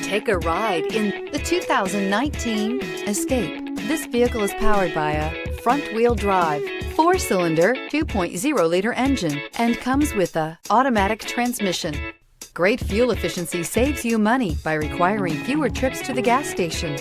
Take a ride in the 2019 Escape. This vehicle is powered by a front-wheel drive, 4-cylinder, 2.0-liter engine and comes with a automatic transmission. Great fuel efficiency saves you money by requiring fewer trips to the gas station.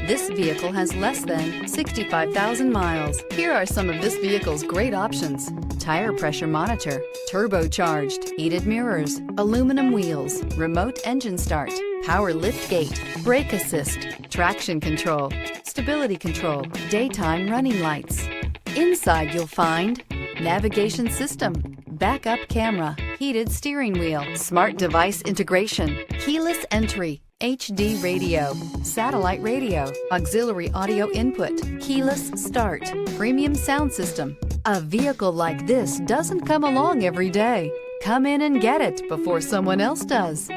This vehicle has less than 65,000 miles. Here are some of this vehicle's great options: tire pressure monitor, turbocharged, heated mirrors, aluminum wheels, remote engine start, power lift gate, brake assist, traction control, stability control, daytime running lights. Inside you'll find navigation system, backup camera, heated steering wheel, smart device integration, keyless entry, HD radio, satellite radio, auxiliary audio input, keyless start, premium sound system. A vehicle like this doesn't come along every day. Come in and get it before someone else does.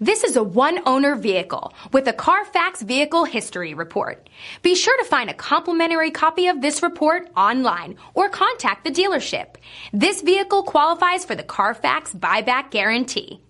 This is a one-owner vehicle with a Carfax Vehicle History Report. Be sure to find a complimentary copy of this report online or contact the dealership. This vehicle qualifies for the Carfax Buyback Guarantee.